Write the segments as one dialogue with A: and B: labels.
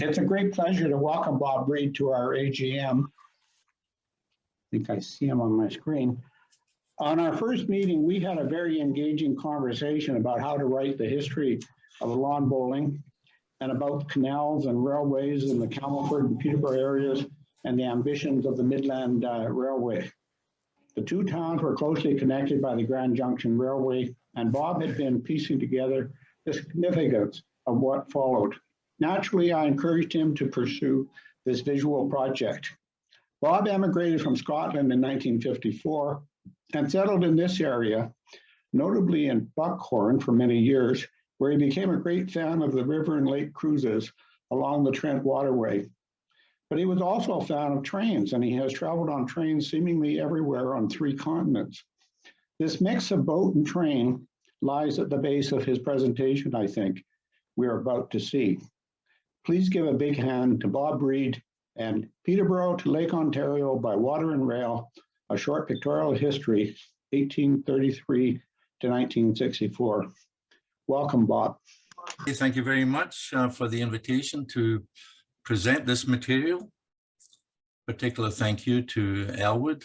A: It's a great pleasure to welcome Bob Reid to our AGM. I think I see him on my screen. On our first meeting, we had a very engaging conversation about how to write the history of lawn bowling and about canals and railways in the Campbellford and Peterborough areas and the ambitions of the Midland Railway. The two towns were closely connected by the Grand Junction Railway, and Bob had been piecing together the significance of what followed. Naturally, I encouraged him to pursue this visual project. Bob emigrated from Scotland in 1954 and settled in this area, notably in Buckhorn for many years, where he became a great fan of the river and lake cruises along the Trent waterway. But he was also a fan of trains, and he has traveled on trains seemingly everywhere on 3 continents. This mix of boat and train lies at the base of his presentation, I think, we're about to see. Please give a big hand to Bob Reid and Peterborough to Lake Ontario by Water and Rail, a short pictorial history, 1833 to 1964. Welcome, Bob.
B: Thank you very much for the invitation to present this material. Particular thank you to Elwood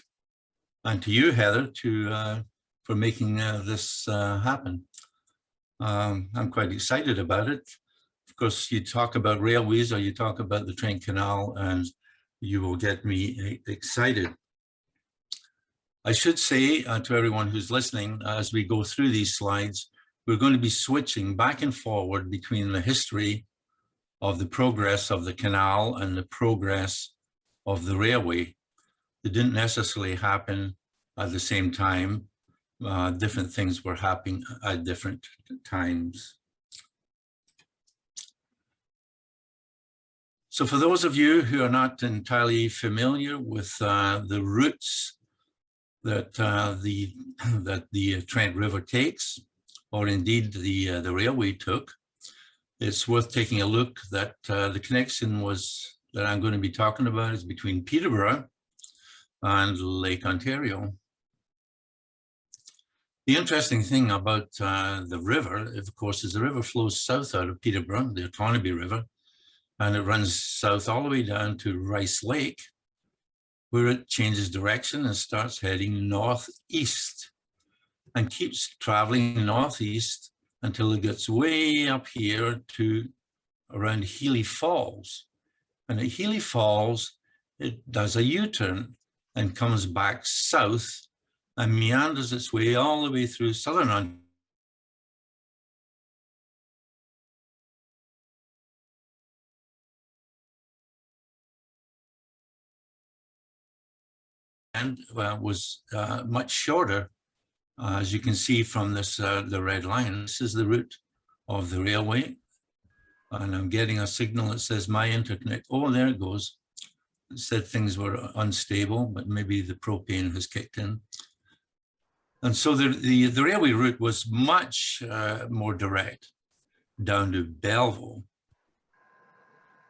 B: and to you, Heather, for making this happen. I'm quite excited about it. Of course, you talk about railways or you talk about the Trent Canal and you will get me excited. I should say to everyone who's listening, as we go through these slides, we're going to be switching back and forward between the history of the progress of the canal and the progress of the railway. It didn't necessarily happen at the same time. Different things were happening at different times. So for those of you who are not entirely familiar with the routes that the Trent River takes, or indeed the railway took, it's worth taking a look that the connection that I'm going to be talking about is between Peterborough and Lake Ontario. The interesting thing about the river, of course, is the river flows south out of Peterborough, the Otonabee River, and it runs south all the way down to Rice Lake, where it changes direction and starts heading northeast and keeps traveling northeast until it gets way up here to around Healy Falls. And at Healy Falls, it does a U-turn and comes back south and meanders its way all the way through southern Ontario. And was much shorter, as you can see from this, the red line. This is the route of the railway. And I'm getting a signal that says my interconnect. Oh, there it goes. It said things were unstable, but maybe the propane has kicked in. And so the railway route was much more direct down to Belleville.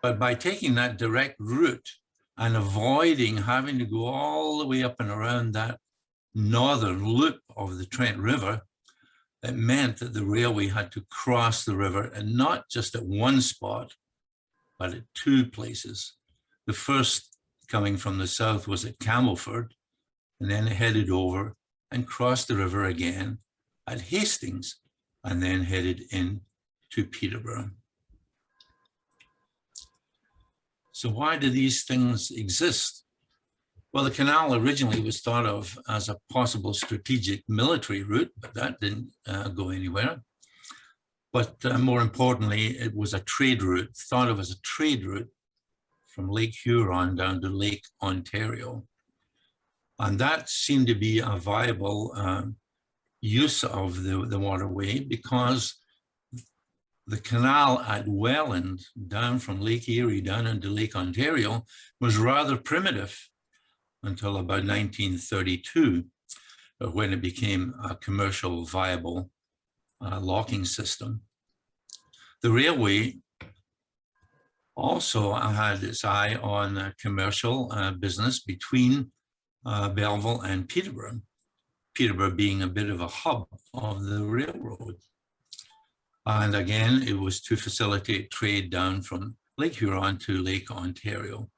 B: But by taking that direct route and avoiding having to go all the way up and around that northern loop of the Trent River, it meant that the railway had to cross the river, and not just at one spot, but at 2 places. The first coming from the south was at Campbellford, and then it headed over and crossed the river again at Hastings, and then headed in to Peterborough. So why do these things exist? Well, the canal originally was thought of as a possible strategic military route, but that didn't go anywhere. But more importantly, it was a trade route, thought of as a trade route from Lake Huron down to Lake Ontario. And that seemed to be a viable use of the waterway, because the canal at Welland, down from Lake Erie down into Lake Ontario, was rather primitive until about 1932, when it became a commercial viable locking system. The railway also had its eye on commercial business between Belleville and Peterborough, Peterborough being a bit of a hub of the railroad. And again, it was to facilitate trade down from Lake Huron to Lake Ontario.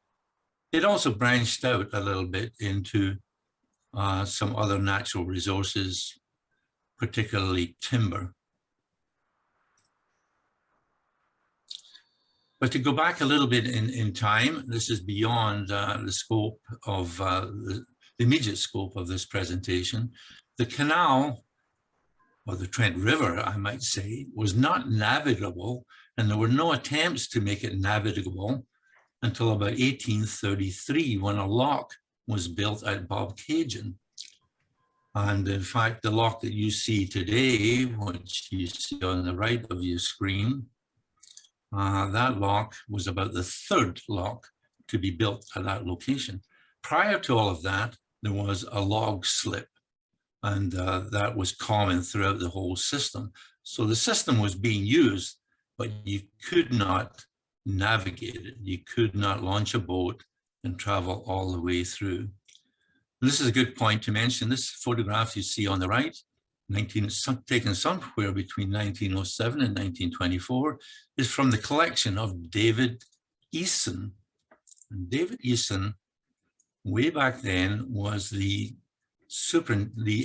B: It also branched out a little bit into some other natural resources, particularly timber. But to go back a little bit in time, this is beyond the scope of the immediate scope of this presentation. The canal, or the Trent River, I might say, was not navigable, and there were no attempts to make it navigable until about 1833, when a lock was built at Bobcaygeon. And in fact, the lock that you see today, which you see on the right of your screen, that lock was about the third lock to be built at that location. Prior to all of that, there was a log slip, and that was common throughout the whole system. So the system was being used, but you could not navigate it. You could not launch a boat and travel all the way through. This is a good point to mention. This photograph you see on the right, taken somewhere between 1907 and 1924, is from the collection of David Eason. And David Eason, way back then, was the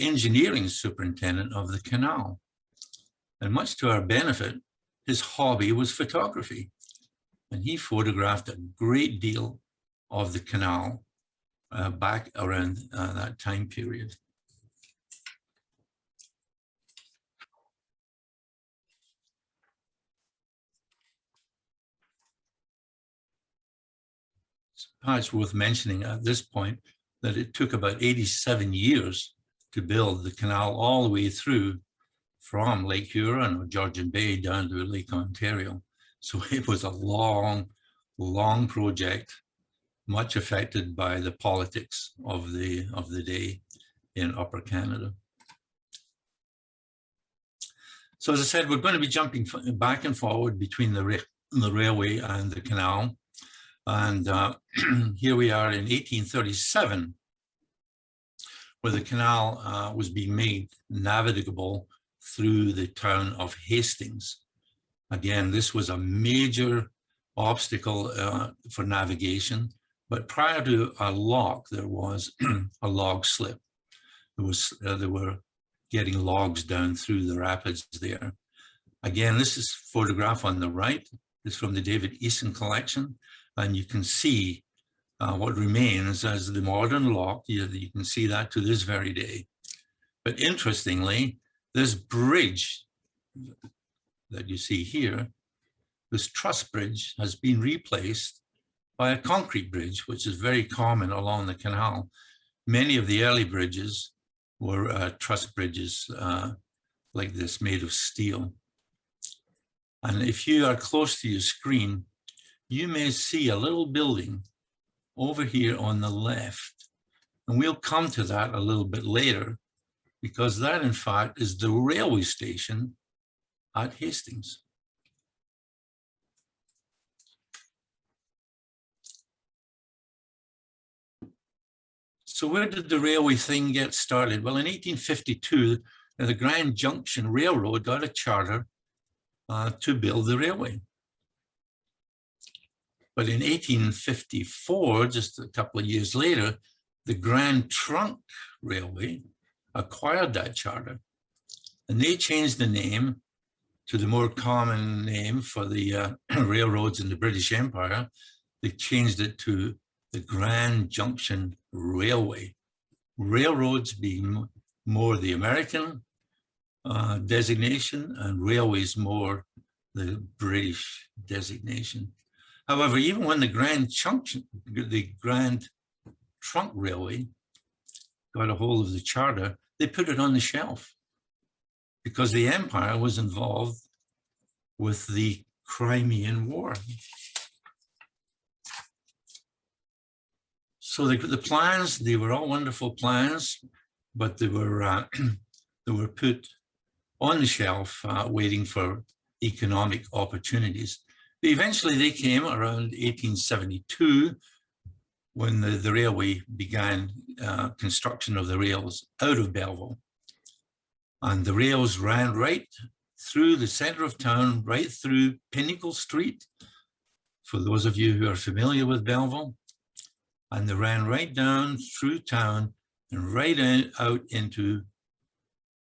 B: engineering superintendent of the canal. And much to our benefit, his hobby was photography. And he photographed a great deal of the canal back around that time period. It's perhaps worth mentioning at this point that it took about 87 years to build the canal all the way through from Lake Huron or Georgian Bay down to Lake Ontario. So it was a long, long project, much affected by the politics of the day in Upper Canada. So as I said, we're going to be jumping back and forward between the railway and the canal. And here we are in 1837, where the canal was being made navigable through the town of Hastings. Again, this was a major obstacle for navigation, but prior to a lock, there was a log slip. They were getting logs down through the rapids there. Again, this is a photograph on the right. It's from the David Eason collection, and you can see what remains as the modern lock. You can see that to this very day. But interestingly, this bridge that you see here, this truss bridge, has been replaced by a concrete bridge, which is very common along the canal. Many of the early bridges were truss bridges like this, made of steel. And if you are close to your screen, you may see a little building over here on the left. And we'll come to that a little bit later, because that, in fact, is the railway station at Hastings. So where did the railway thing get started? Well, in 1852, the Grand Junction Railroad got a charter to build the railway. But in 1854, just a couple of years later, the Grand Trunk Railway acquired that charter, and they changed the name to the more common name for the railroads in the British Empire. They changed it to the Grand Junction Railway. Railroads being more the American designation, and railways more the British designation. However, even when the Grand Trunk Railway got a hold of the charter, they put it on the shelf because the empire was involved with the Crimean War. So the plans, they were all wonderful plans, but they were put on the shelf waiting for economic opportunities. But eventually they came around 1872 when the railway began construction of the rails out of Belleville. And the rails ran right through the center of town, right through Pinnacle Street, for those of you who are familiar with Belleville. And they ran right down through town and right out into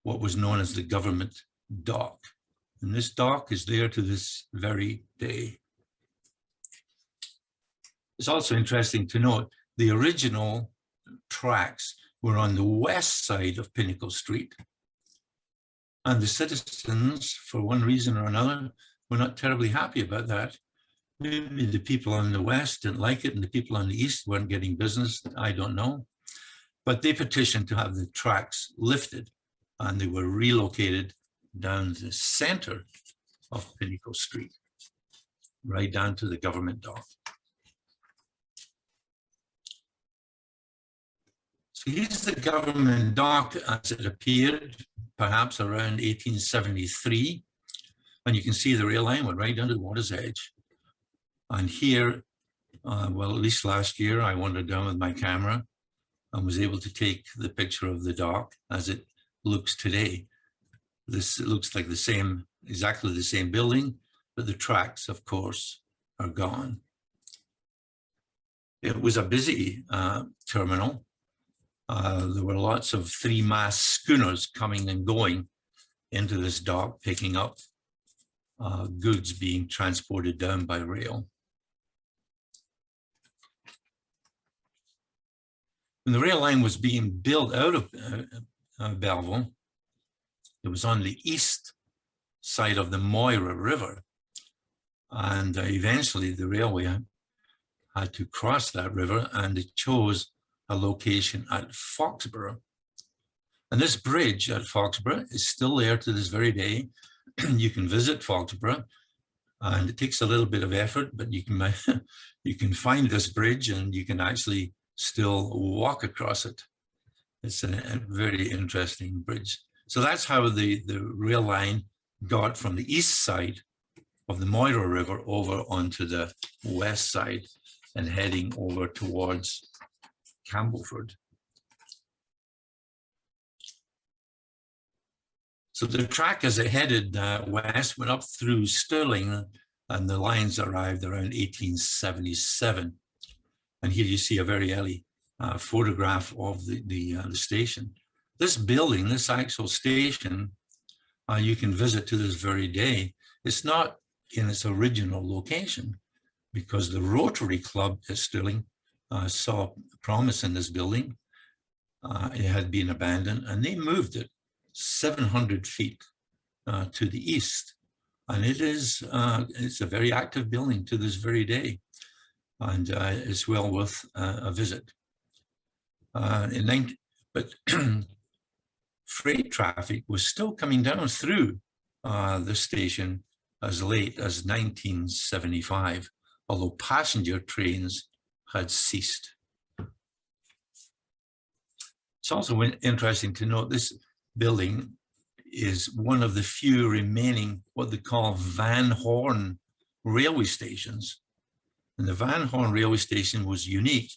B: what was known as the government dock. And this dock is there to this very day. It's also interesting to note the original tracks were on the west side of Pinnacle Street. And the citizens, for one reason or another, were not terribly happy about that. Maybe the people on the west didn't like it and the people on the east weren't getting business, I don't know. But they petitioned to have the tracks lifted and they were relocated down the center of Pinnacle Street, right down to the government dock. So here's the government dock as it appeared, perhaps around 1873. And you can see the rail line went right down to the water's edge. And here, well, at least last year, I wandered down with my camera and was able to take the picture of the dock as it looks today. This looks like the same, exactly the same building, but the tracks, of course, are gone. It was a busy terminal. There were lots of three-mast schooners coming and going into this dock, picking up goods being transported down by rail. When the rail line was being built out of Belleville, it was on the east side of the Moira River. And eventually the railway had to cross that river and it chose a location at Foxborough. And this bridge at Foxborough is still there to this very day. You can visit Foxborough and it takes a little bit of effort, but you can find this bridge and you can actually still walk across it. It's a very interesting bridge. So that's how the rail line got from the east side of the Moira River over onto the west side and heading over towards Campbellford. So the track as it headed west went up through Stirling and the lines arrived around 1877. And here you see a very early photograph of the station. This building, this actual station, you can visit to this very day. It's not in its original location because the Rotary Club at Stirling saw promise in this building. It had been abandoned and they moved it 700 feet to the east. And it's a very active building to this very day. And it's well worth a visit. But freight traffic was still coming down through the station as late as 1975, although passenger trains had ceased. It's also interesting to note this building is one of the few remaining what they call Van Horn railway stations. And the Van Horn railway station was unique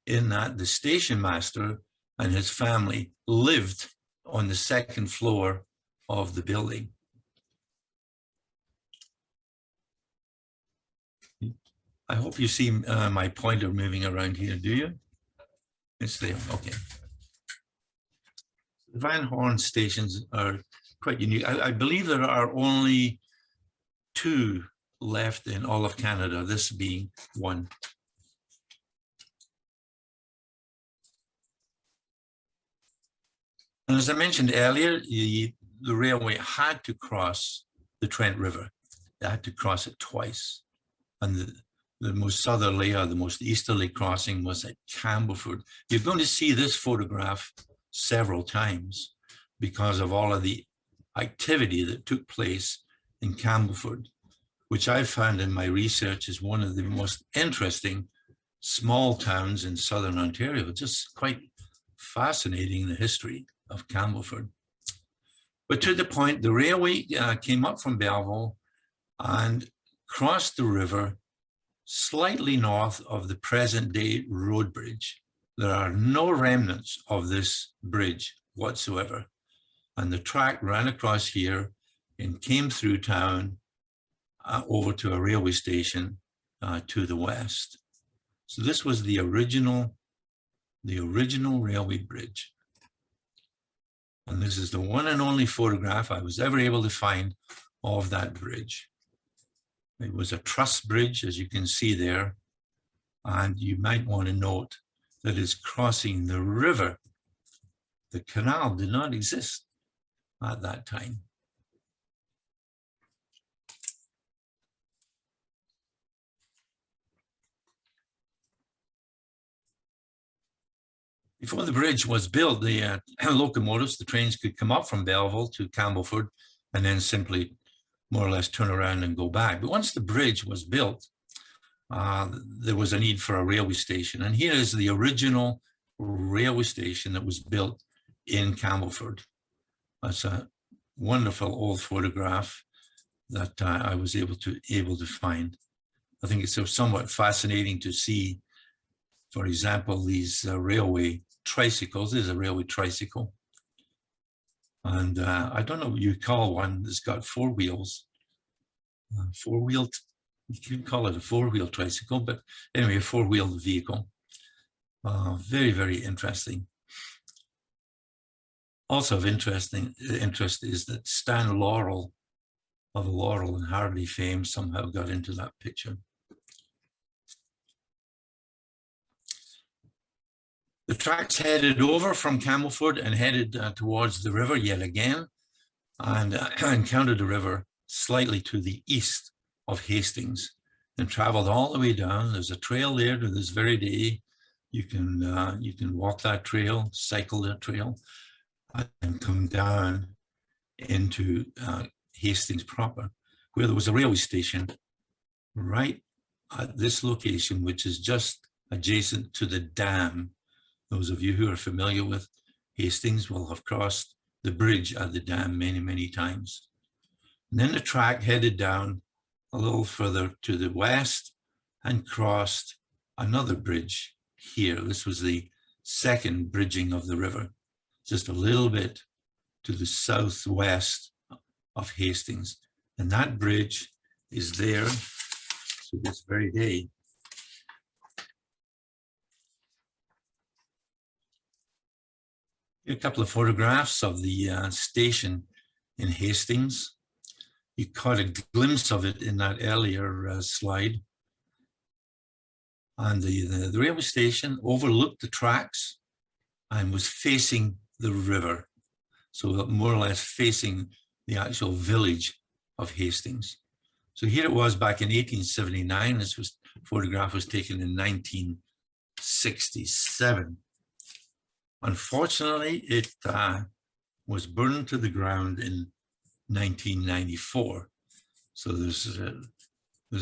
B: in that the station master and his family lived on the second floor of the building. I hope you see my pointer moving around here, do you? It's there, okay. The Van Horn stations are quite unique. I believe there are only 2 left in all of Canada, this being one. And as I mentioned earlier, the railway had to cross the Trent River. They had to cross it twice. And the most southerly or the most easterly crossing was at Campbellford. You're going to see this photograph several times because of all of the activity that took place in Campbellford, which I found in my research is one of the most interesting small towns in southern Ontario. Just quite fascinating, the history of Campbellford. But to the point, the railway came up from Belleville and crossed the river slightly north of the present day road bridge. There are no remnants of this bridge whatsoever. And the track ran across here and came through town over to a railway station to the west. So this was the original railway bridge. And this is the one and only photograph I was ever able to find of that bridge. It was a truss bridge, as you can see there. And you might want to note that it's crossing the river. The canal did not exist at that time. Before the bridge was built, the locomotives, the trains could come up from Belleville to Campbellford and then simply more or less turn around and go back. But once the bridge was built, there was a need for a railway station. And here is the original railway station that was built in Campbellford. That's a wonderful old photograph that I was able to find. I think it's somewhat fascinating to see, for example, these railway tricycles. This is a railway tricycle. And I don't know what you call one that's got four wheels. Four-wheeled, you could call it a four-wheel tricycle, but anyway, a four-wheeled vehicle. Very, very interesting. Also of interest is that Stan Laurel of Laurel and Hardy fame somehow got into that picture. The tracks headed over from Campbellford and headed towards the river yet again, and encountered the river slightly to the east of Hastings and traveled all the way down. There's a trail there to this very day. You can walk that trail, cycle that trail, and come down into Hastings proper, where there was a railway station right at this location, which is just adjacent to the dam. Those of you who are familiar with Hastings will have crossed the bridge at the dam many, many times. And then the track headed down a little further to the west and crossed another bridge here. This was the second bridging of the river, just a little bit to the southwest of Hastings. And that bridge is there to this very day. A couple of photographs of the station in Hastings. You caught a glimpse of it in that earlier slide. And the railway station overlooked the tracks and was facing the river. So more or less facing the actual village of Hastings. So here it was back in 1879. This photograph was taken in 1967. Unfortunately, it was burned to the ground in 1994. So there's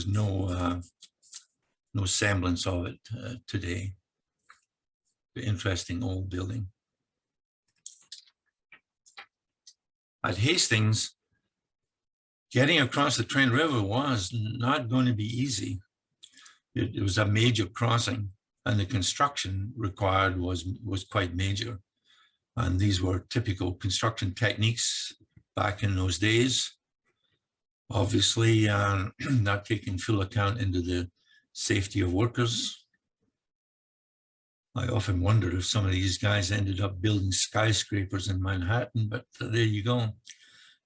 B: no semblance of it today. Interesting old building. At Hastings, getting across the Trent River was not going to be easy. It was a major crossing, and the construction required was quite major. And these were typical construction techniques back in those days. Obviously, not taking full account into the safety of workers. I often wondered if some of these guys ended up building skyscrapers in Manhattan, but there you go.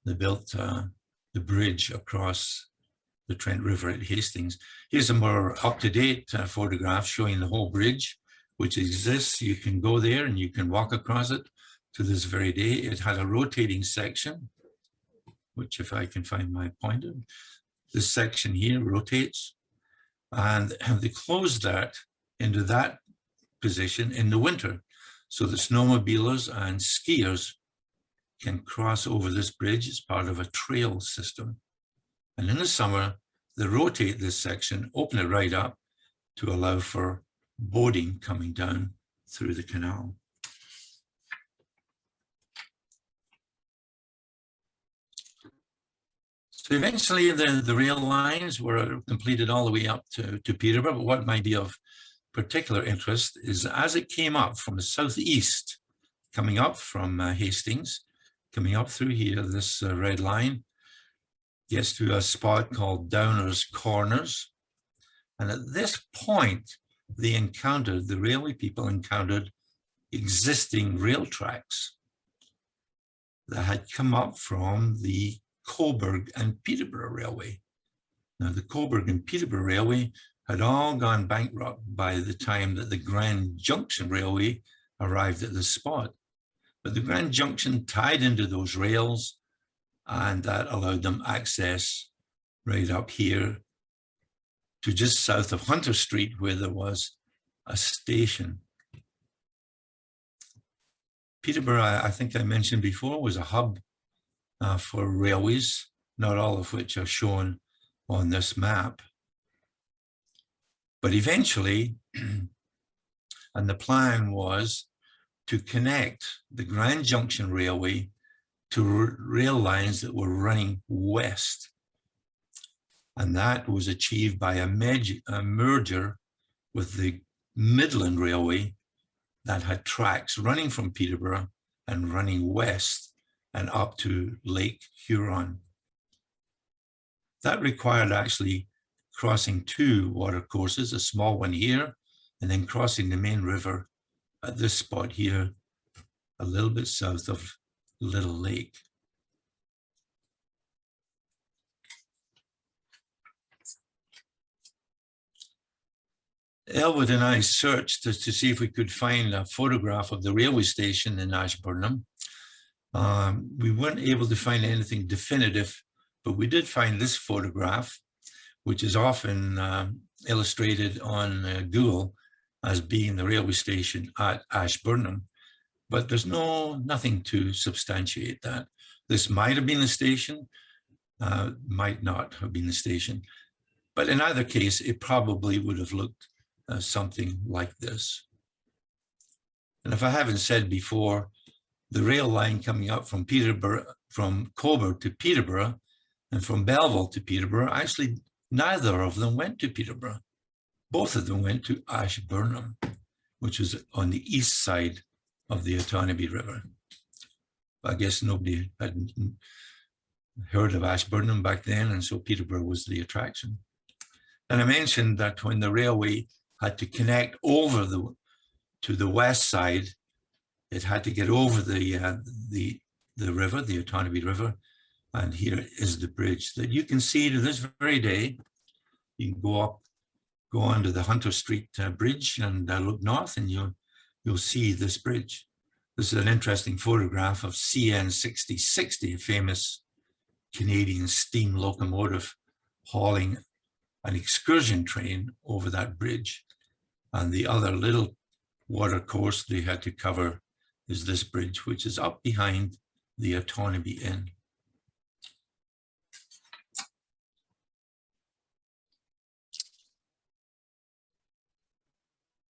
B: They built the bridge across the Trent River at Hastings. Here's a more up-to-date photograph showing the whole bridge, which exists. You can go there and you can walk across it to this very day. It had a rotating section, which if I can find my pointer, this section here rotates, and they closed that into that position in the winter, so the snowmobilers and skiers can cross over this bridge as part of a trail system. And in the summer, they rotate this section, open it right up to allow for boating coming down through the canal. So eventually the rail lines were completed all the way up to Peterborough, but what might be of particular interest is as it came up from the southeast, coming up from Hastings, coming up through here, this red line gets to a spot called Downers Corners. And at this point, the railway people encountered existing rail tracks that had come up from the Coburg and Peterborough Railway. Now, the Coburg and Peterborough Railway had all gone bankrupt by the time that the Grand Junction Railway arrived at the spot. But the Grand Junction tied into those rails, and that allowed them access right up here to just south of Hunter Street, where there was a station. Peterborough, I think I mentioned before, was a hub for railways, not all of which are shown on this map. But eventually, and the plan was to connect the Grand Junction Railway to rail lines that were running west. And that was achieved by a merger with the Midland Railway that had tracks running from Peterborough and running west and up to Lake Huron. That required actually crossing two water courses, a small one here, and then crossing the main river at this spot here, a little bit south of Little Lake. Elwood and I searched to see if we could find a photograph of the railway station in Ashburnham. We weren't able to find anything definitive, but we did find this photograph, which is often illustrated on Google as being the railway station at Ashburnham. But there's nothing to substantiate that. This might have been the station, might not have been the station. But in either case, it probably would have looked something like this. And if I haven't said before, the rail line coming up from Coburg to Peterborough and from Belleville to Peterborough, actually neither of them went to Peterborough. Both of them went to Ashburnham, which is on the east side of the Otonabee River. I guess nobody had heard of Ashburnham back then, and so Peterborough was the attraction. And I mentioned that when the railway had to connect over to the west side, it had to get over the river, the Otonabee River, and here is the bridge that you can see to this very day. You can go under the Hunter Street Bridge and look north, and you'll see this bridge. This is an interesting photograph of CN 6060, a famous Canadian steam locomotive hauling an excursion train over that bridge. And the other little water course they had to cover is this bridge, which is up behind the Otonabee Inn.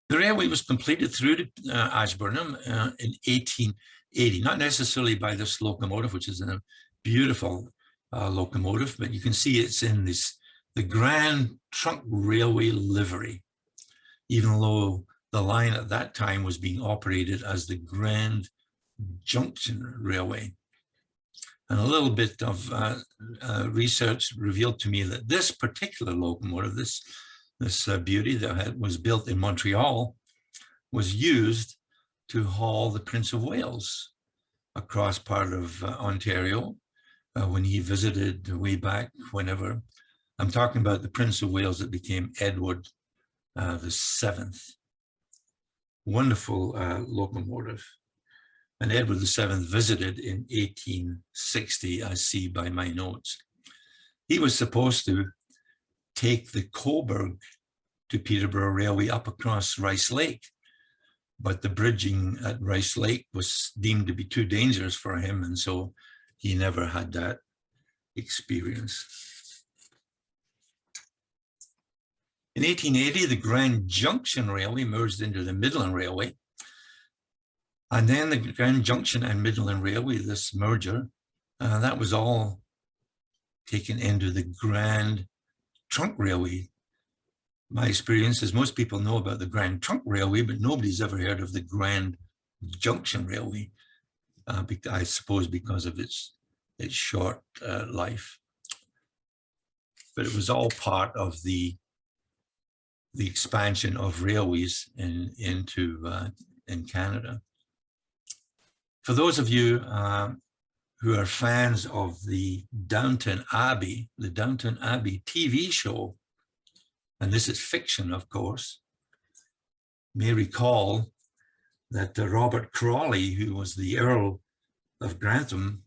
B: The railway was completed through to Ashburnham in 1880, not necessarily by this locomotive, which is a beautiful locomotive, but you can see it's in the Grand Trunk Railway livery, even though the line at that time was being operated as the Grand Junction Railway. And a little bit of research revealed to me that this particular locomotive, this beauty that was built in Montreal, was used to haul the Prince of Wales across part of Ontario when he visited way back whenever. I'm talking about the Prince of Wales that became Edward the Seventh. Wonderful locomotive. And Edward the Seventh visited in 1860, I see by my notes. He was supposed to take the Coburg to Peterborough Railway up across Rice Lake, but the bridging at Rice Lake was deemed to be too dangerous for him, and so he never had that experience. In 1880, the Grand Junction Railway merged into the Midland Railway, and then the Grand Junction and Midland Railway, this merger, that was all taken into the Grand Trunk Railway. My experience is most people know about the Grand Trunk Railway, but nobody's ever heard of the Grand Junction Railway, I suppose because of its short life. But it was all part of the the expansion of railways in Canada. For those of you who are fans of the Downton Abbey TV show, and this is fiction, of course, may recall that Robert Crawley, who was the Earl of Grantham,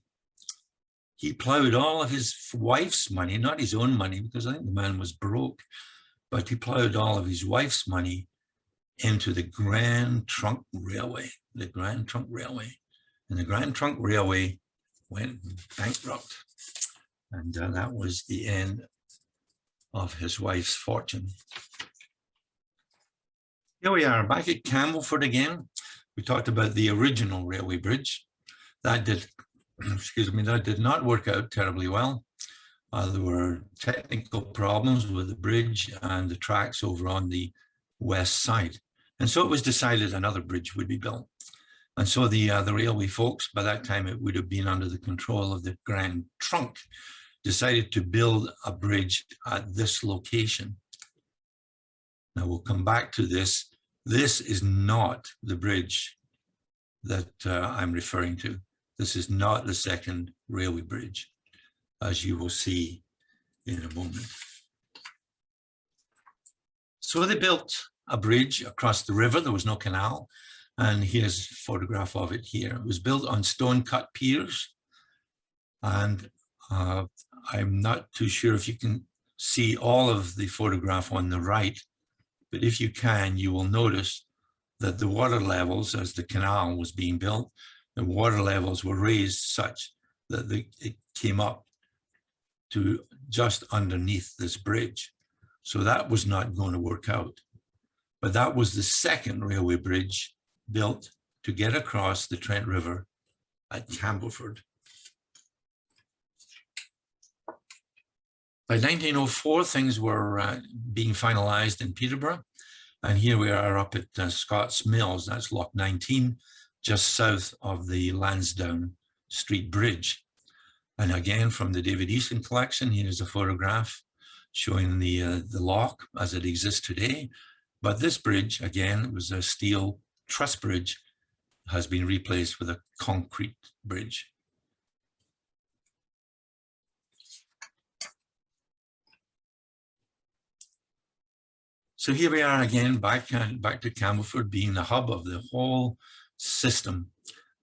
B: he plowed all of his wife's money, not his own money, because I think the man was broke, but he plowed all of his wife's money into the Grand Trunk Railway, And the Grand Trunk Railway went bankrupt. And that was the end of his wife's fortune. Here we are back at Campbellford again. We talked about the original railway bridge. That did, that did not work out terribly well. There were technical problems with the bridge and the tracks over on the west side. And so it was decided another bridge would be built. And so the railway folks, by that time it would have been under the control of the Grand Trunk, decided to build a bridge at this location. Now we'll come back to this. This is not the bridge that I'm referring to. This is not the second railway bridge, as you will see in a moment. So they built a bridge across the river. There was no canal. And here's a photograph of it here. It was built on stone-cut piers. And I'm not too sure if you can see all of the photograph on the right, but if you can, you will notice that the water levels, as the canal was being built, the water levels were raised such that it came up to just underneath this bridge. So that was not going to work out. But that was the second railway bridge built to get across the Trent River at Campbellford. By 1904, things were being finalized in Peterborough. And here we are up at Scott's Mills, that's Lock 19, just south of the Lansdowne Street Bridge. And again, from the David Easton collection, here's a photograph showing the lock as it exists today. But this bridge, again, it was a steel truss bridge, has been replaced with a concrete bridge. So here we are again, back to Campbellford, being the hub of the whole system,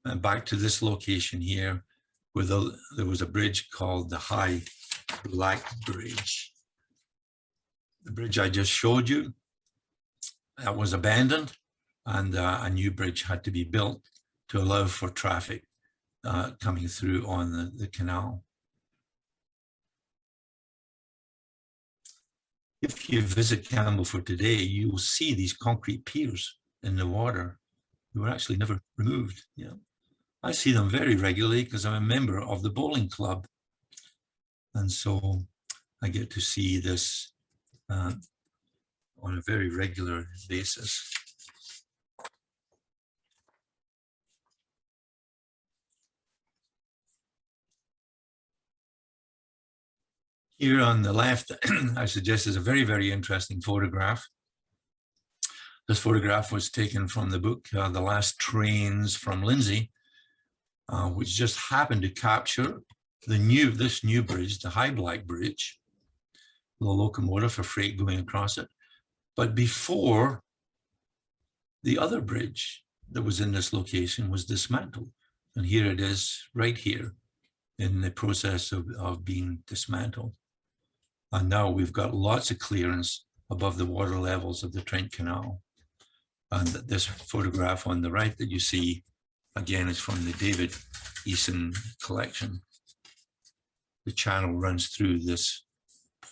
B: and back to this location here, where there was a bridge called the High Black Bridge. The bridge I just showed you, that was abandoned, and a new bridge had to be built to allow for traffic coming through on the canal. If you visit Campbellford today, you will see these concrete piers in the water. They were actually never removed. Yeah, I see them very regularly because I'm a member of the bowling club. And so I get to see this on a very regular basis. Here on the left, I suggest is a very, very interesting photograph. This photograph was taken from the book, The Last Trains from Lindsay, which just happened to capture this new bridge, the High Black Bridge, with a locomotive for freight going across it. But before, the other bridge that was in this location was dismantled. And here it is right here in the process of being dismantled. And now we've got lots of clearance above the water levels of the Trent Canal. And this photograph on the right that you see, again, is from the David Easton collection. The channel runs through this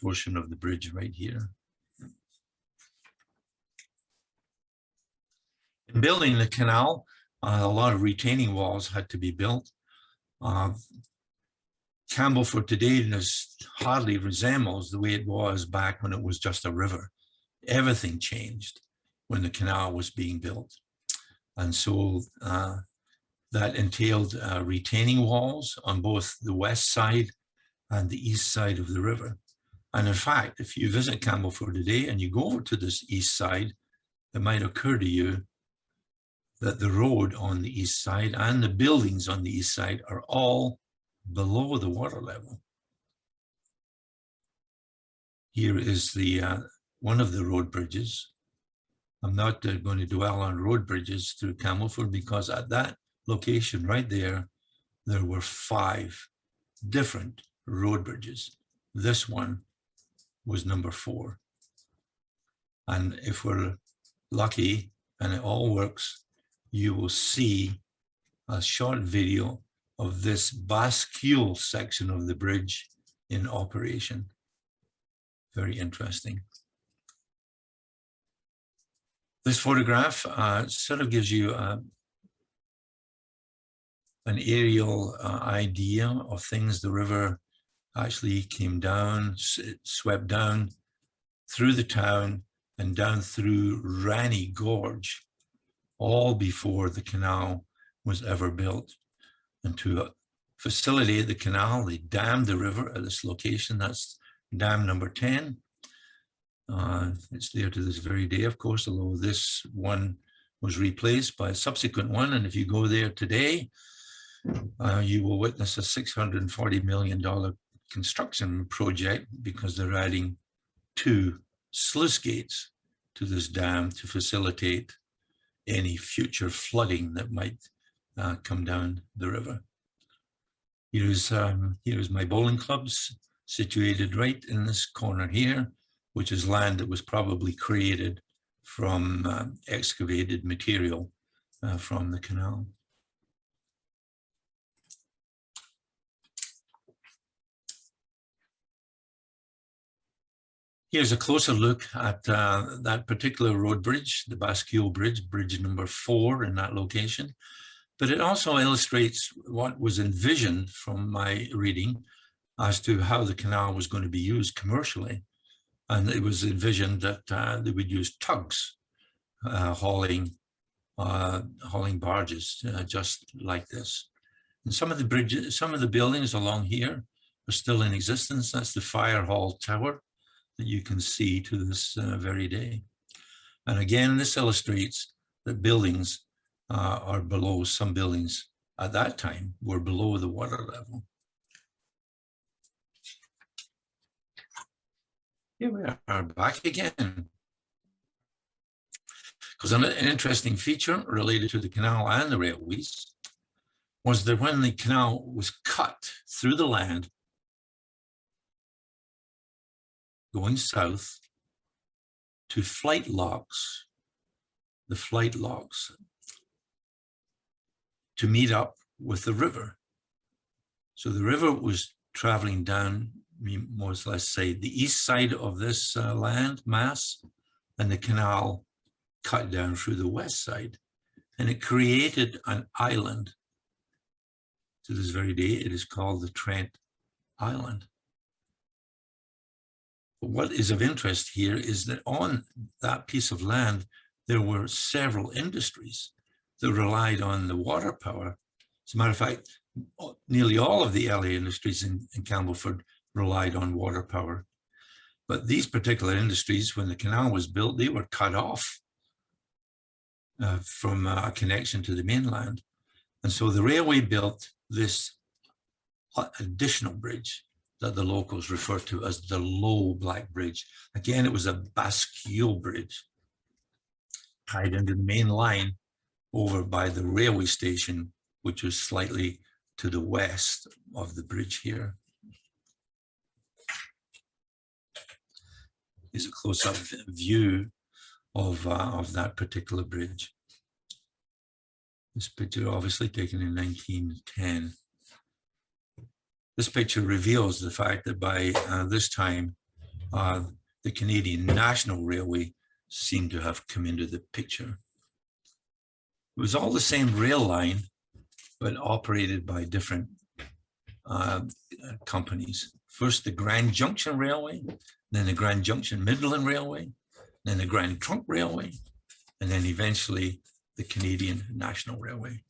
B: portion of the bridge right here. In building the canal, a lot of retaining walls had to be built. Campbellford today hardly resembles the way it was back when it was just a river. Everything changed when the canal was being built. And so that entailed retaining walls on both the west side and the east side of the river. And in fact, if you visit Campbellford today and you go over to this east side, it might occur to you that the road on the east side and the buildings on the east side are all below the water level. Here is the one of the road bridges. I'm not going to dwell on road bridges through Campbellford because at that location right there, there were 5 different road bridges. This one was number 4. And if we're lucky and it all works, you will see a short video of this bascule section of the bridge in operation. Very interesting. This photograph sort of gives you an aerial idea of things. The river actually came down, swept down through the town and down through Ranny Gorge, all before the canal was ever built. And to facilitate the canal, they dammed the river at this location. That's dam number 10. It's there to this very day, of course, although this one was replaced by a subsequent one. And if you go there today, you will witness a $640 million construction project because they're adding 2 sluice gates to this dam to facilitate any future flooding that might come down the river. Here's my bowling clubs situated right in this corner here, which is land that was probably created from excavated material from the canal. Here's a closer look at that particular road bridge, the Bascule Bridge, bridge number 4 in that location. But it also illustrates what was envisioned from my reading as to how the canal was going to be used commercially. And it was envisioned that they would use tugs hauling barges just like this. And some of the bridges, some of the buildings along here are still in existence. That's the fire hall tower that you can see to this very day. And again, this illustrates that buildings are below, some buildings at that time were below the water level. Here we are back again. Because an interesting feature related to the canal and the railways was that when the canal was cut through the land, going south to flight locks, the flight locks, to meet up with the river. So the river was traveling down, more or less say, the east side of this land mass, and the canal cut down through the west side. And it created an island. To this very day, it is called the Trent Island. But what is of interest here is that on that piece of land, there were several industries that relied on the water power. As a matter of fact, nearly all of the early industries in Campbellford relied on water power. But these particular industries, when the canal was built, they were cut off from a connection to the mainland. And so the railway built this additional bridge that the locals refer to as the Low Black Bridge. Again, it was a bascule bridge tied into the main line over by the railway station, which was slightly to the west of the bridge here. Here's a close-up view of that particular bridge. This picture obviously taken in 1910. This picture reveals the fact that by this time, the Canadian National Railway seemed to have come into the picture. It was all the same rail line, but operated by different companies. First, the Grand Junction Railway, then the Grand Junction Midland Railway, then the Grand Trunk Railway, and then eventually the Canadian National Railway.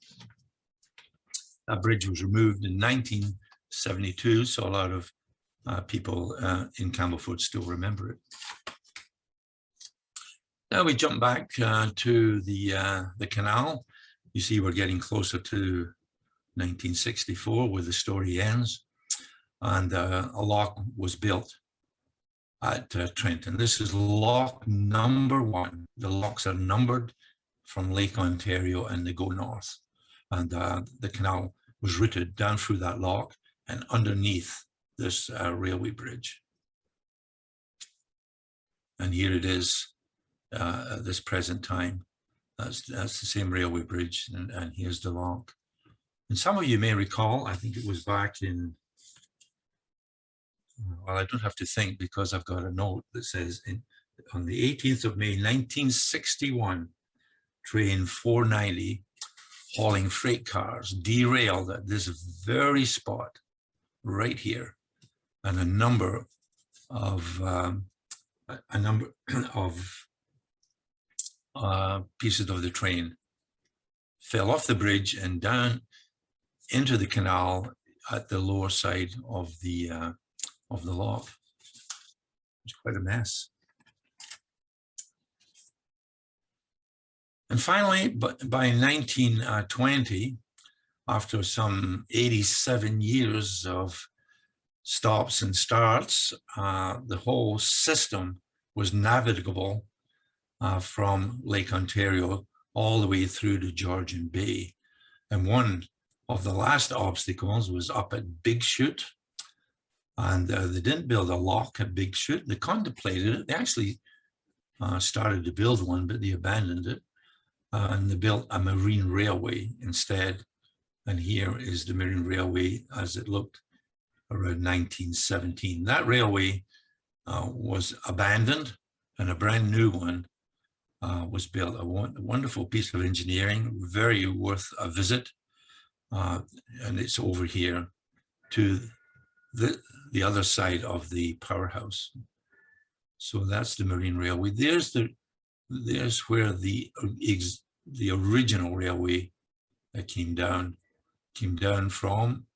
B: That bridge was removed in 1972, saw a lot of people in Campbellford still remember it. Now we jump back to the canal. You see we're getting closer to 1964 where the story ends, and a lock was built at Trent, and this is lock number 1. The locks are numbered from Lake Ontario and they go north, and the canal was routed down through that lock and underneath this railway bridge. And here it is at this present time. That's the same railway bridge, and here's the lock. And some of you may recall, I think it was back in, well, I don't have to think because I've got a note that says on the 18th of May, 1961, train 490 hauling freight cars derailed at this very spot right here, and a number of pieces of the train fell off the bridge and down into the canal at the lower side of the lock. It's quite a mess. And finally, by 1920, after some 87 years of stops and starts, the whole system was navigable from Lake Ontario all the way through to Georgian Bay. And one of the last obstacles was up at Big Chute. And they didn't build a lock at Big Chute. They contemplated it. They actually started to build one, but they abandoned it. And they built a marine railway instead. And here is the marine railway as it looked around 1917. That railway was abandoned and a brand new one was built. A wonderful piece of engineering, very worth a visit. And it's over here to the other side of the powerhouse. So that's the marine railway. There's where the original railway came down from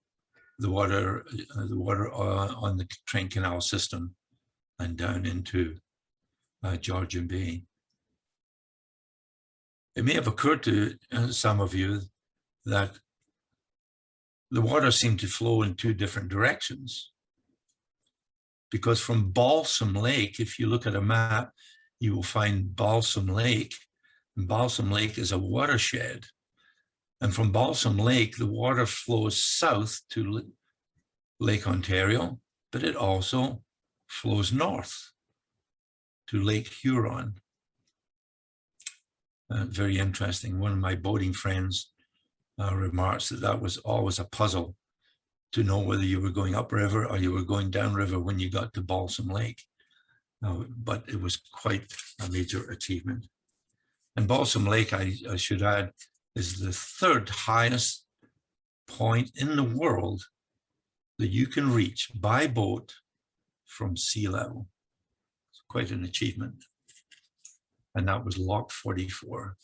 B: the water on the Trent Canal system and down into Georgian Bay. It may have occurred to some of you that the water seemed to flow in 2 different directions, because from Balsam Lake, if you look at a map, you will find Balsam Lake. And Balsam Lake is a watershed. And from Balsam Lake, the water flows south to Lake Ontario, but it also flows north to Lake Huron. Very interesting. One of my boating friends remarks that was always a puzzle to know whether you were going upriver or you were going downriver when you got to Balsam Lake. But it was quite a major achievement. And Balsam Lake, I should add, is the 3rd highest point in the world that you can reach by boat from sea level. It's quite an achievement. And that was Lock 44.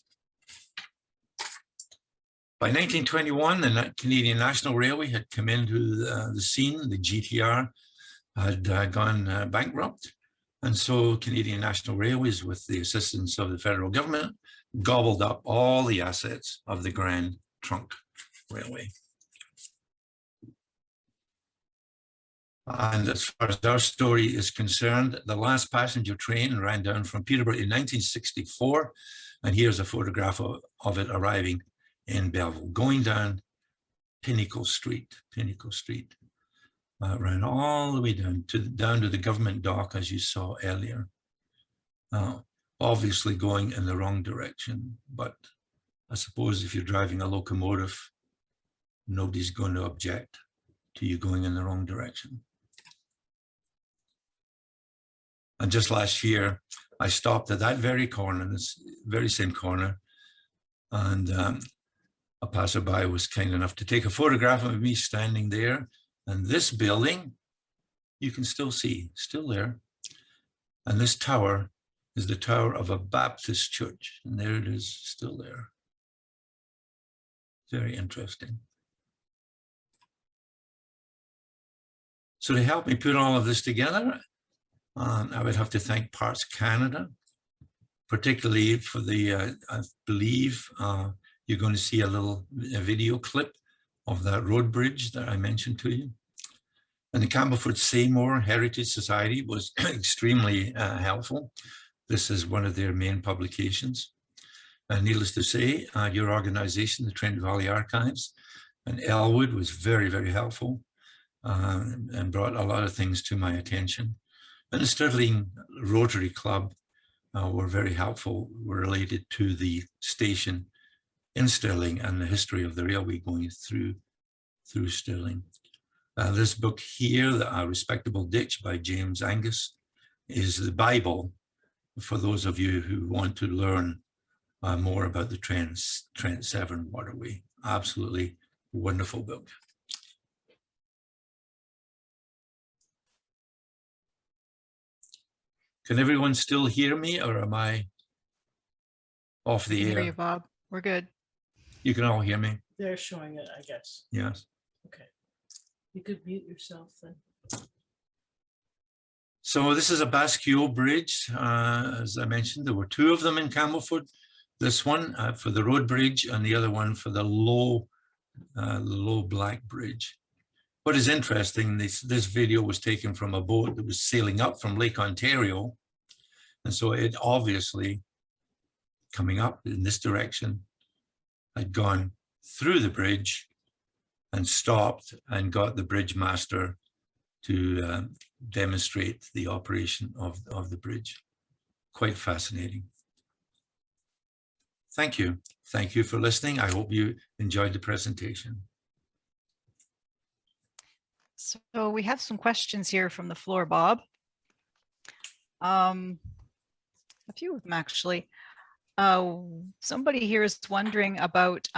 B: By 1921, the Canadian National Railway had come into the scene. The GTR had gone bankrupt. And so Canadian National Railways, with the assistance of the federal government, gobbled up all the assets of the Grand Trunk Railway. And as far as our story is concerned, the last passenger train ran down from Peterborough in 1964. And here's a photograph of it arriving in Belleville, going down Pinnacle Street, ran all the way down to the government dock, as you saw earlier. Obviously going in the wrong direction, but I suppose if you're driving a locomotive, nobody's going to object to you going in the wrong direction. And just last year, I stopped at that very corner, this very same corner, and a passerby was kind enough to take a photograph of me standing there. And this building, you can still see, still there. And this tower is the tower of a Baptist church. And there it is, still there. Very interesting. So to help me put all of this together, I would have to thank Parts Canada, particularly for the, I believe you're going to see a video clip of that road bridge that I mentioned to you. And the Campbellford Seymour Heritage Society was extremely helpful. This is one of their main publications. Needless to say, your organization, the Trent Valley Archives, and Elwood was very, very helpful and brought a lot of things to my attention. And the Stirling Rotary Club were very helpful related to the station in Stirling and the history of the railway going through Stirling. This book here, A Respectable Ditch by James Angus, is the Bible for those of you who want to learn more about the Trent Severn waterway. Absolutely wonderful book. Can everyone still hear me, or am I off the air?
C: We can hear you, Bob. We're good.
B: You can all hear me?
D: They're showing it, I guess.
B: Yes.
D: Okay. You could mute yourself then.
B: So this is a bascule bridge. As I mentioned, there were two of them in Campbellford. This one for the road bridge and the other one for the low black bridge. What is interesting, this video was taken from a boat that was sailing up from Lake Ontario. And so it obviously, coming up in this direction, had gone through the bridge and stopped and got the bridge master to demonstrate the operation of the bridge. Quite fascinating. Thank you. Thank you for listening. I hope you enjoyed the presentation.
C: So we have some questions here from the floor, Bob. A few of them actually. Somebody here is wondering about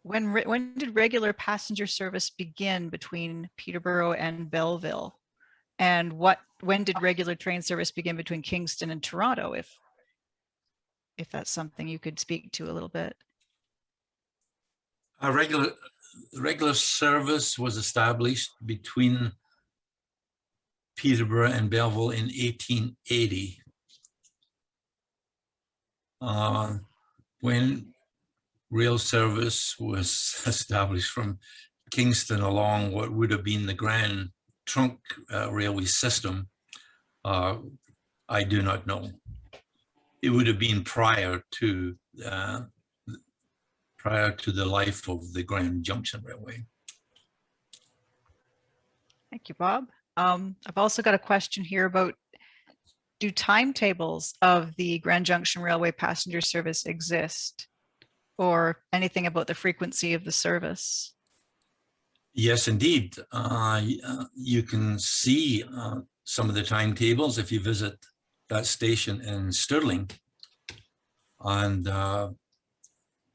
C: when did regular passenger service begin between Peterborough and Belleville? And when did regular train service begin between Kingston and Toronto, if that's something you could speak to a little bit?
B: Regular service was established between Peterborough and Belleville in 1880. When rail service was established from Kingston along what would have been the Grand Trunk Railway system, I do not know. It would have been prior to the life of the Grand Junction Railway.
C: Thank you, Bob. I've also got a question here about, do timetables of the Grand Junction Railway passenger service exist, or anything about the frequency of the service?
B: Yes, indeed. You can see some of the timetables if you visit that station in Stirling. And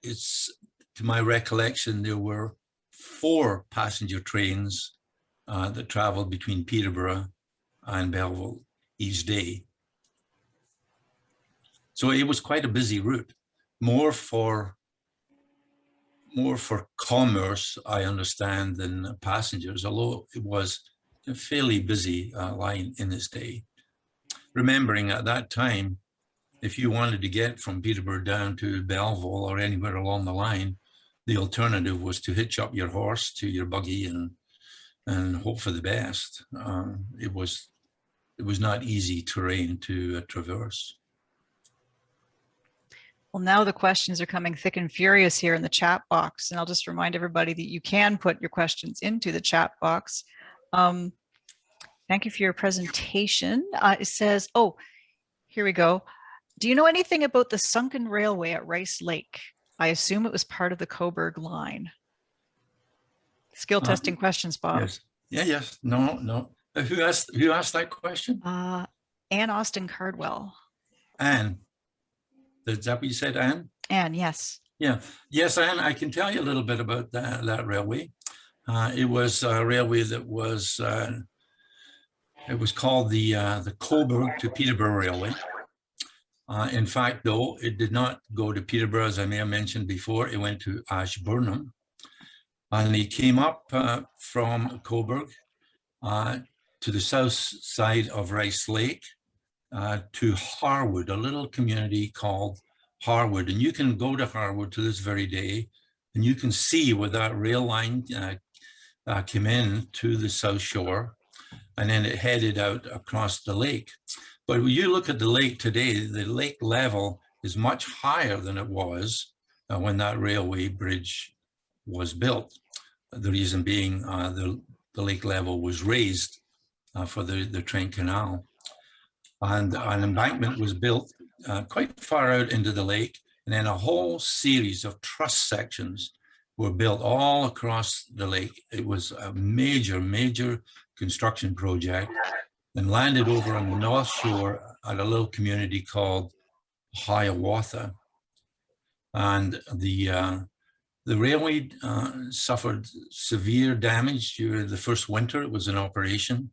B: it's, to my recollection, there were 4 passenger trains that traveled between Peterborough and Belleville each day. So it was quite a busy route, more for commerce, I understand, than passengers, although it was a fairly busy line in its day. Remembering at that time, if you wanted to get from Peterborough down to Belleville or anywhere along the line, the alternative was to hitch up your horse to your buggy and hope for the best. It was not easy terrain to traverse.
C: Well, now the questions are coming thick and furious here in the chat box, and I'll just remind everybody that you can put your questions into the chat box. Thank you for your presentation. It says, oh, here we go. Do you know anything about the sunken railway at Rice Lake? I assume it was part of the Coburg line. Skill testing questions, Bob.
B: Yes. Yeah, yes. No. Who asked that question?
C: Ann Austin Cardwell.
B: Anne. Is that what you said, Anne?
C: Anne, yes.
B: Yeah. Yes, Anne, I can tell you a little bit about that railway. It was a railway that was, it was called the Coburg to Peterborough Railway. In fact, though, it did not go to Peterborough, as I may have mentioned before. It went to Ashburnham. And he came up from Coburg to the south side of Rice Lake to Harwood, a little community called Harwood. And you can go to Harwood to this very day, and you can see where that rail line came in to the south shore, and then it headed out across the lake. But when you look at the lake today, the lake level is much higher than it was when that railway bridge was built. The reason being the lake level was raised for the Trent Canal. And an embankment was built quite far out into the lake, and then a whole series of truss sections were built all across the lake. It was a major, major construction project, and landed over on the north shore at a little community called Hiawatha. And the railway suffered severe damage during the first winter it was in operation,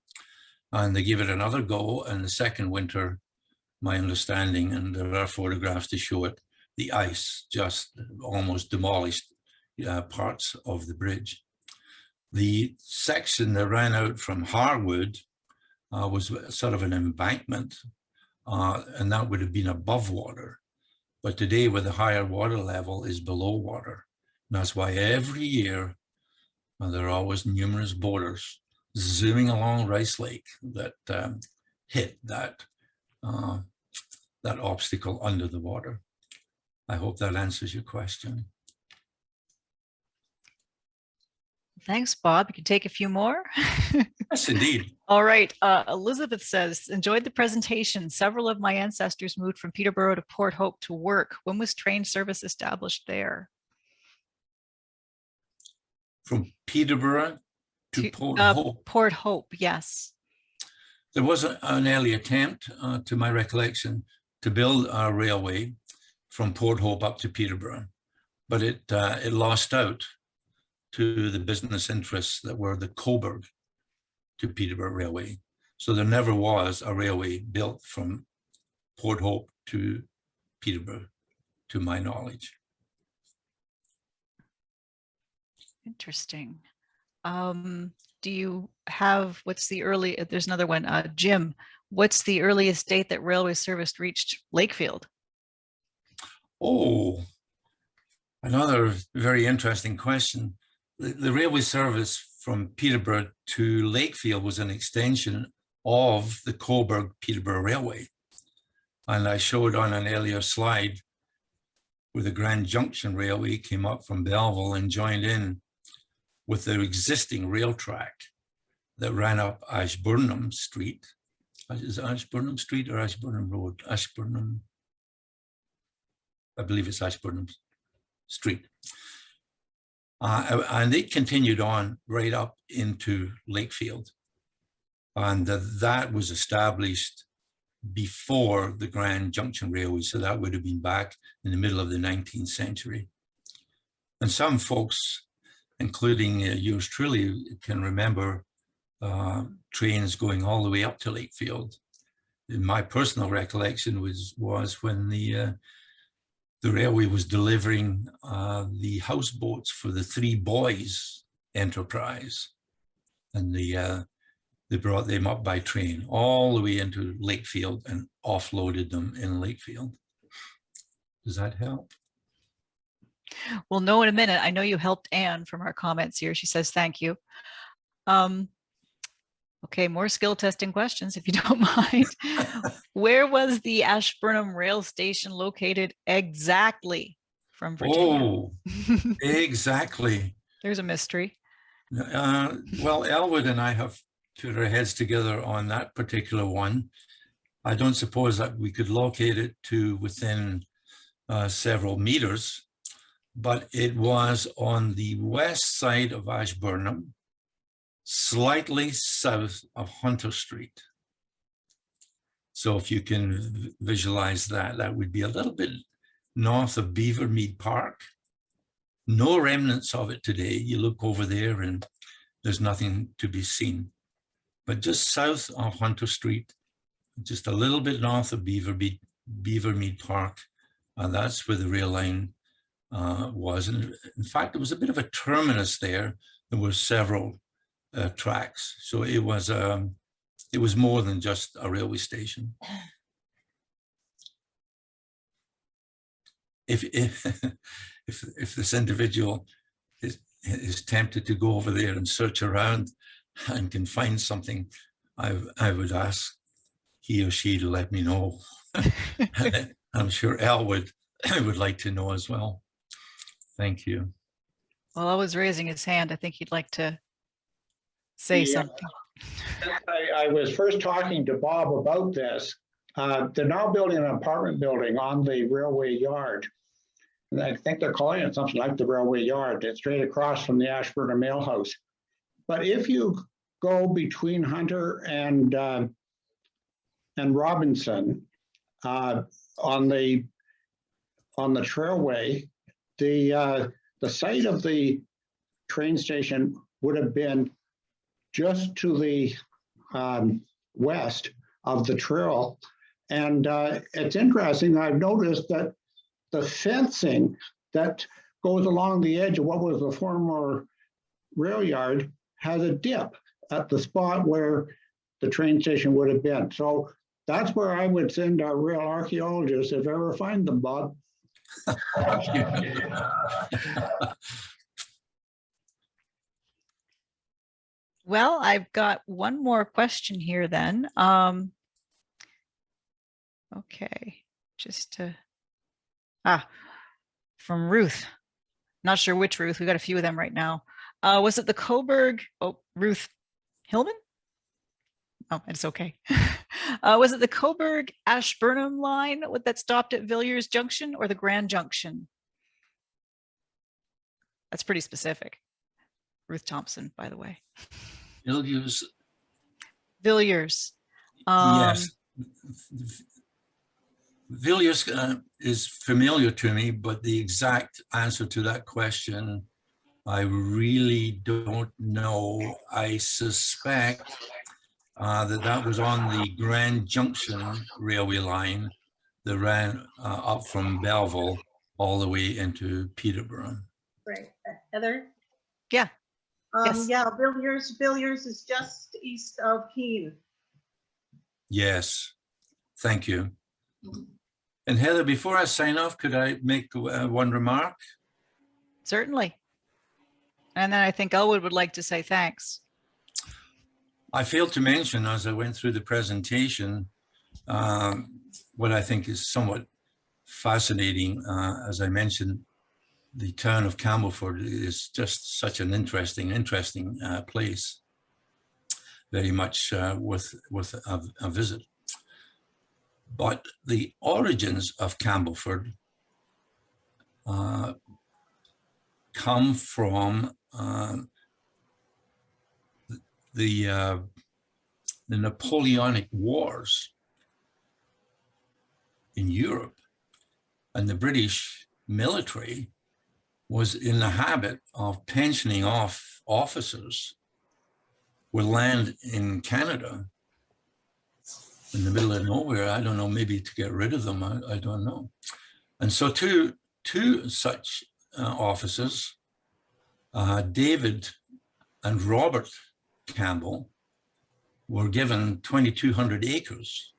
B: and they gave it another go. And the second winter, my understanding, and there are photographs to show it, the ice just almost demolished parts of the bridge. The section that ran out from Harwood was sort of an embankment, and that would have been above water. But today, with the higher water level, is below water. And that's why every year there are always numerous boaters zooming along Rice Lake that hit that obstacle under the water. I hope that answers your question.
C: Thanks, Bob. You can take a few more.
B: Yes, indeed.
C: All right. Elizabeth says, enjoyed the presentation. Several of my ancestors moved from Peterborough to Port Hope to work. When was train service established there?
B: From Peterborough to Port Hope.
C: Port Hope, yes.
B: There was an early attempt, to my recollection, to build a railway from Port Hope up to Peterborough, but it lost out to the business interests that were the Coburg to Peterborough Railway. So there never was a railway built from Port Hope to Peterborough, to my knowledge.
C: Interesting. Do you have, what's the early, there's another one, Jim, what's the earliest date that railway service reached Lakefield?
B: Oh, another very interesting question. The railway service from Peterborough to Lakefield was an extension of the Coburg-Peterborough Railway. And I showed on an earlier slide where the Grand Junction Railway came up from Belleville and joined in with their existing rail track that ran up Ashburnham Street. Is it Ashburnham Street or Ashburnham Road? Ashburnham, I believe it's Ashburnham Street. And it continued on right up into Lakefield. And that was established before the Grand Junction Railway. So that would have been back in the middle of the 19th century. And some folks, including yours truly, can remember trains going all the way up to Lakefield. In my personal recollection was when the railway was delivering the houseboats for the Three Boys enterprise. And they brought them up by train all the way into Lakefield and offloaded them in Lakefield. Does that help?
C: We'll know in a minute. I know you helped Anne from our comments here. She says, thank you. Okay, more skill testing questions, if you don't mind. Where was the Ashburnham rail station located exactly from Virginia?
B: Oh, exactly.
C: There's a mystery.
B: Well, Elwood and I have put our heads together on that particular one. I don't suppose that we could locate it to within several meters, but it was on the west side of Ashburnham, slightly south of Hunter Street. So if you can visualize that, that would be a little bit north of Beavermead Park. No remnants of it today. You look over there and there's nothing to be seen. But just south of Hunter Street, just a little bit north of Beavermead Park, that's where the rail line was. And in fact, there was a bit of a terminus there. There were several tracks. So it was more than just a railway station. If this individual is tempted to go over there and search around and can find something, I would ask he or she to let me know. I'm sure Al would like to know as well. Thank you.
C: Well, I was raising his hand. I think he'd like to say something.
A: I was first talking to Bob about this. They're now building an apartment building on the railway yard. And I think they're calling it something like the railway yard. It's straight across from the Ashburnham mail house. But if you go between Hunter and Robinson on the trailway, the site of the train station would have been just to the west of the trail. And it's interesting, I've noticed that the fencing that goes along the edge of what was the former rail yard has a dip at the spot where the train station would have been. So that's where I would send our rail archaeologists if I ever find them, Bob.
C: Well, I've got one more question here then. Okay, just to, from Ruth. Not sure which Ruth, we got a few of them right now. Was it the Coburg, Ruth Hillman? Oh, it's okay. Was it the Coburg Ashburnham line that stopped at Villiers Junction or the Grand Junction? That's pretty specific. Ruth Thompson, by the way.
B: Villiers.
C: Villiers.
B: Yes. Villiers is familiar to me, but the exact answer to that question, I really don't know. I suspect that was on the Grand Junction Railway line that ran up from Belleville all the way into Peterborough.
E: Right, Heather?
C: Yeah. Yes.
E: Yeah, Villiers is just east of Keene.
B: Yes, thank you. And Heather, before I sign off, could I make one remark?
C: Certainly. And then I think Elwood would like to say thanks.
B: I failed to mention as I went through the presentation, what I think is somewhat fascinating. As I mentioned, the town of Campbellford is just such an interesting place. Very much worth a visit. But the origins of Campbellford come from the Napoleonic Wars in Europe, and the British military was in the habit of pensioning off officers with land in Canada in the middle of nowhere. I don't know, maybe to get rid of them, I don't know. And so two such officers, David and Robert Campbell, were given 2,200 acres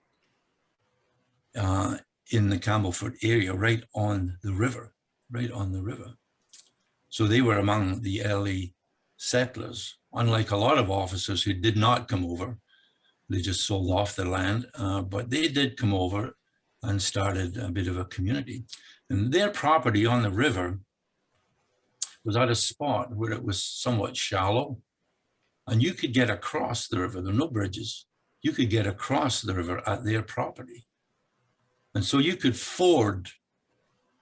B: in the Campbellford area, right on the river. So they were among the early settlers, unlike a lot of officers who did not come over. They just sold off their land, but they did come over and started a bit of a community. And their property on the river was at a spot where it was somewhat shallow, and you could get across the river. There were no bridges. You could get across the river at their property. And so you could ford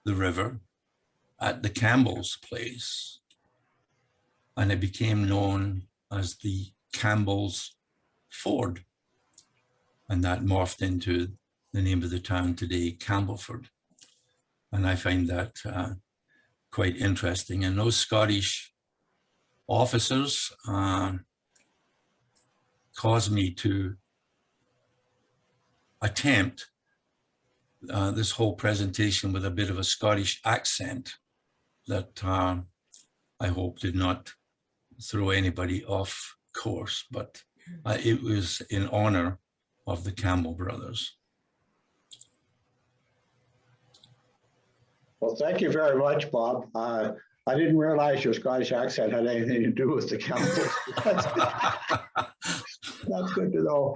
B: the river at the Campbell's place, and it became known as the Campbell's Ford. And that morphed into the name of the town today, Campbellford. And I find that quite interesting. And those Scottish officers caused me to attempt this whole presentation with a bit of a Scottish accent. that I hope did not throw anybody off course, but it was in honor of the Campbell brothers.
A: Well, thank you very much, Bob. I didn't realize your Scottish accent had anything to do with the Campbells. That's good to know.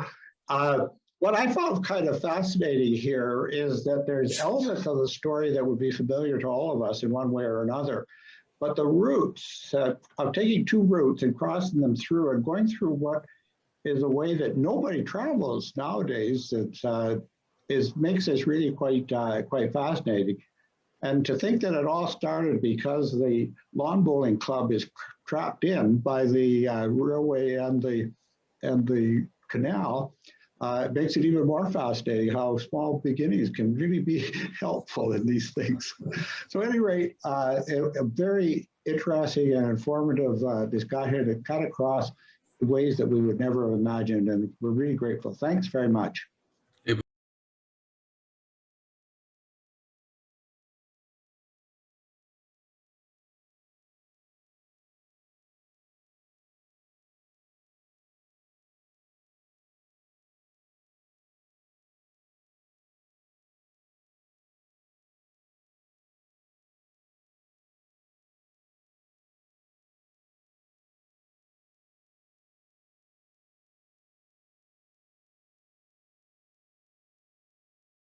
A: What I found kind of fascinating here is that there's elements of the story that would be familiar to all of us in one way or another. But the routes of taking two routes and crossing them through and going through what is a way that nobody travels nowadays that makes this really quite fascinating. And to think that it all started because the lawn bowling club is trapped in by the railway and the canal, it makes it even more fascinating how small beginnings can really be helpful in these things. So at any rate, a very interesting and informative discussion to cut across the ways that we would never have imagined, and we're really grateful. Thanks very much.